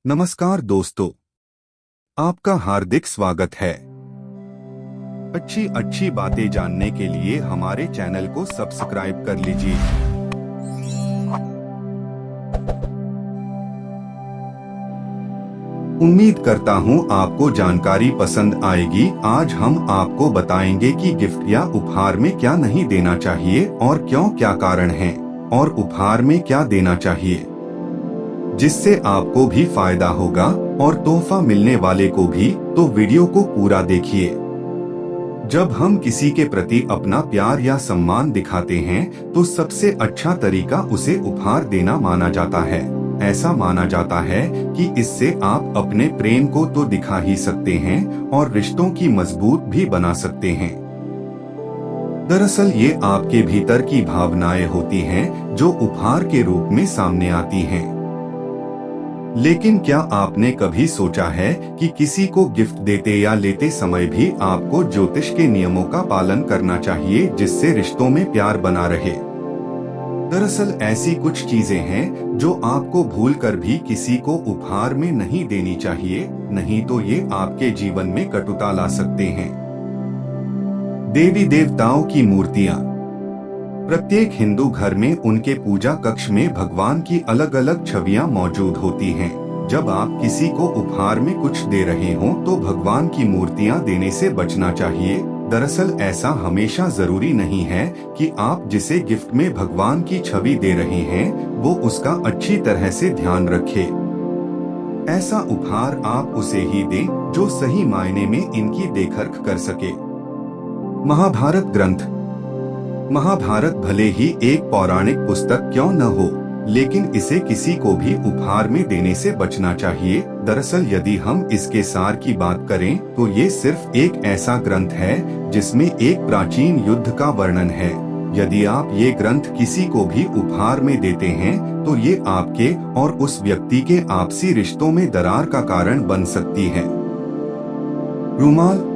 नमस्कार दोस्तों, आपका हार्दिक स्वागत है। अच्छी अच्छी बातें जानने के लिए हमारे चैनल को सब्सक्राइब कर लीजिए। उम्मीद करता हूं आपको जानकारी पसंद आएगी। आज हम आपको बताएंगे कि गिफ्ट या उपहार में क्या नहीं देना चाहिए और क्यों, क्या कारण है और उपहार में क्या देना चाहिए, जिससे आपको भी फायदा होगा और तोहफा मिलने वाले को भी। तो वीडियो को पूरा देखिए। जब हम किसी के प्रति अपना प्यार या सम्मान दिखाते हैं तो सबसे अच्छा तरीका उसे उपहार देना माना जाता है। ऐसा माना जाता है कि इससे आप अपने प्रेम को तो दिखा ही सकते हैं और रिश्तों की मजबूत भी बना सकते हैं। दरअसल ये आपके भीतर की भावनाएं होती हैं जो उपहार के रूप में सामने आती हैं। लेकिन क्या आपने कभी सोचा है कि किसी को गिफ्ट देते या लेते समय भी आपको ज्योतिष के नियमों का पालन करना चाहिए, जिससे रिश्तों में प्यार बना रहे। दरअसल ऐसी कुछ चीजें हैं जो आपको भूलकर भी किसी को उपहार में नहीं देनी चाहिए, नहीं तो ये आपके जीवन में कटुता ला सकते हैं। देवी देवताओं की मूर्तियाँ। प्रत्येक हिंदू घर में उनके पूजा कक्ष में भगवान की अलग अलग छवियां मौजूद होती हैं। जब आप किसी को उपहार में कुछ दे रहे हों तो भगवान की मूर्तियां देने से बचना चाहिए। दरअसल ऐसा हमेशा जरूरी नहीं है कि आप जिसे गिफ्ट में भगवान की छवि दे रहे हैं वो उसका अच्छी तरह से ध्यान रखे। ऐसा उपहार आप उसे ही दें जो सही मायने में इनकी देखरेख कर सके। महाभारत ग्रंथ। महाभारत भले ही एक पौराणिक पुस्तक क्यों न हो, लेकिन इसे किसी को भी उपहार में देने से बचना चाहिए। दरअसल यदि हम इसके सार की बात करें तो ये सिर्फ एक ऐसा ग्रंथ है जिसमें एक प्राचीन युद्ध का वर्णन है। यदि आप ये ग्रंथ किसी को भी उपहार में देते हैं तो ये आपके और उस व्यक्ति के आपसी रिश्तों में दरार का कारण बन सकती है। रुमाल।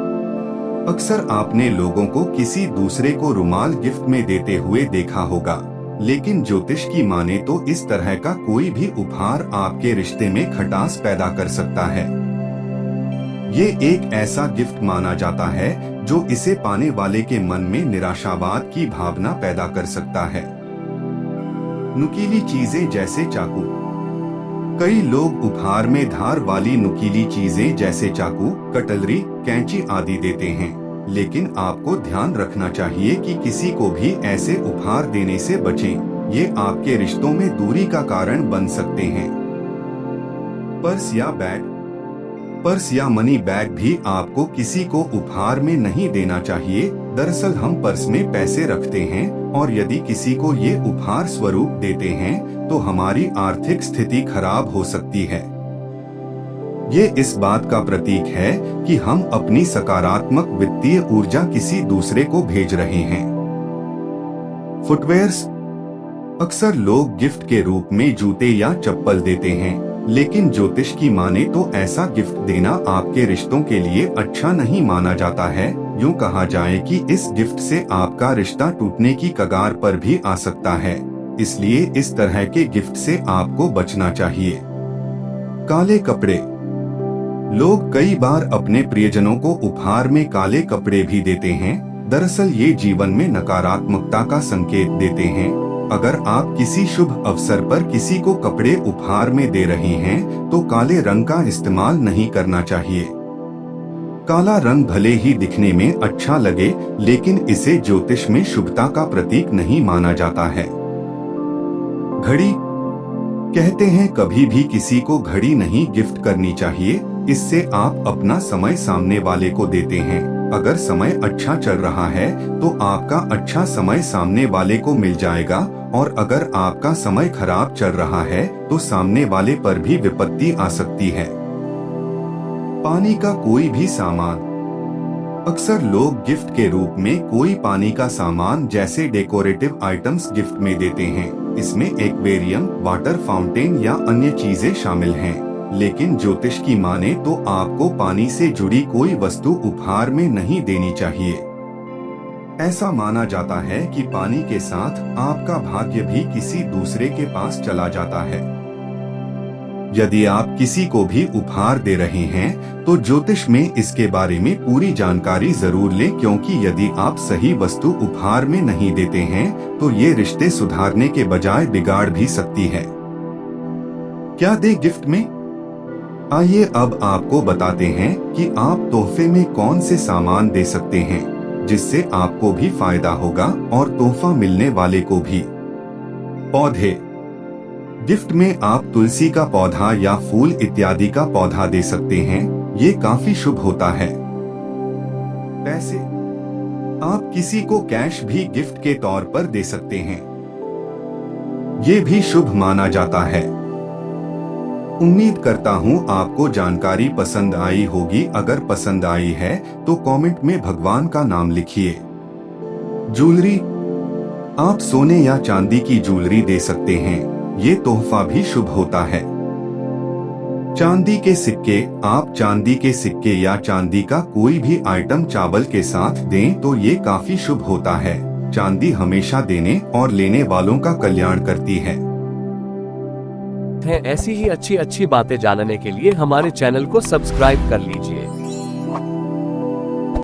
अक्सर आपने लोगों को किसी दूसरे को रुमाल गिफ्ट में देते हुए देखा होगा, लेकिन ज्योतिष की माने तो इस तरह का कोई भी उपहार आपके रिश्ते में खटास पैदा कर सकता है। ये एक ऐसा गिफ्ट माना जाता है जो इसे पाने वाले के मन में निराशावाद की भावना पैदा कर सकता है। नुकीली चीजें जैसे चाकू। कई लोग उपहार में धार वाली नुकीली चीजें जैसे चाकू, कटलरी, कैंची आदि देते हैं, लेकिन आपको ध्यान रखना चाहिए कि किसी को भी ऐसे उपहार देने से बचें। ये आपके रिश्तों में दूरी का कारण बन सकते हैं। पर्स या बैग। पर्स या मनी बैग भी आपको किसी को उपहार में नहीं देना चाहिए। दरअसल हम पर्स में पैसे रखते हैं और यदि किसी को ये उपहार स्वरूप देते हैं तो हमारी आर्थिक स्थिति खराब हो सकती है। ये इस बात का प्रतीक है कि हम अपनी सकारात्मक वित्तीय ऊर्जा किसी दूसरे को भेज रहे हैं। फुटवेयर्स। अक्सर लोग गिफ्ट के रूप में जूते या चप्पल देते हैं, लेकिन ज्योतिष की माने तो ऐसा गिफ्ट देना आपके रिश्तों के लिए अच्छा नहीं माना जाता है। यूं कहा जाए कि इस गिफ्ट से आपका रिश्ता टूटने की कगार पर भी आ सकता है, इसलिए इस तरह के गिफ्ट से आपको बचना चाहिए। काले कपड़े। लोग कई बार अपने प्रियजनों को उपहार में काले कपड़े भी देते हैं। दरअसल ये जीवन में नकारात्मकता का संकेत देते हैं। अगर आप किसी शुभ अवसर पर किसी को कपड़े उपहार में दे रहे हैं तो काले रंग का इस्तेमाल नहीं करना चाहिए। काला रंग भले ही दिखने में अच्छा लगे, लेकिन इसे ज्योतिष में शुभता का प्रतीक नहीं माना जाता है। घड़ी। कहते हैं कभी भी किसी को घड़ी नहीं गिफ्ट करनी चाहिए, इससे आप अपना समय सामने वाले को देते हैं। अगर समय अच्छा चल रहा है तो आपका अच्छा समय सामने वाले को मिल जाएगा, और अगर आपका समय खराब चल रहा है तो सामने वाले पर भी विपत्ति आ सकती है। पानी का कोई भी सामान। अक्सर लोग गिफ्ट के रूप में कोई पानी का सामान जैसे डेकोरेटिव आइटम्स गिफ्ट में देते हैं। इसमें एक्वेरियम, वाटर फाउंटेन या अन्य चीजें शामिल हैं। लेकिन ज्योतिष की माने तो आपको पानी से जुड़ी कोई वस्तु उपहार में नहीं देनी चाहिए। ऐसा माना जाता है कि पानी के साथ आपका भाग्य भी किसी दूसरे के पास चला जाता है। यदि आप किसी को भी उपहार दे रहे हैं तो ज्योतिष में इसके बारे में पूरी जानकारी जरूर लें, क्योंकि यदि आप सही वस्तु उपहार में नहीं देते हैं तो ये रिश्ते सुधारने के बजाय बिगाड़ भी सकती है। क्या दे गिफ्ट में? आइए अब आपको बताते हैं कि आप तोहफे में कौन से सामान दे सकते हैं जिससे आपको भी फायदा होगा और तोहफा मिलने वाले को भी। पौधे। गिफ्ट में आप तुलसी का पौधा या फूल इत्यादि का पौधा दे सकते हैं, ये काफी शुभ होता है। पैसे। आप किसी को कैश भी गिफ्ट के तौर पर दे सकते हैं, ये भी शुभ माना जाता है। उम्मीद करता हूँ आपको जानकारी पसंद आई होगी। अगर पसंद आई है तो कमेंट में भगवान का नाम लिखिए। ज्वेलरी। आप सोने या चांदी की ज्वेलरी दे सकते हैं, ये तोहफा भी शुभ होता है। चांदी के सिक्के। आप चांदी के सिक्के या चांदी का कोई भी आइटम चावल के साथ दें तो ये काफी शुभ होता है। चांदी हमेशा देने और लेने वालों का कल्याण करती है। ऐसी ही अच्छी अच्छी बातें जानने के लिए हमारे चैनल को सब्सक्राइब कर लीजिए।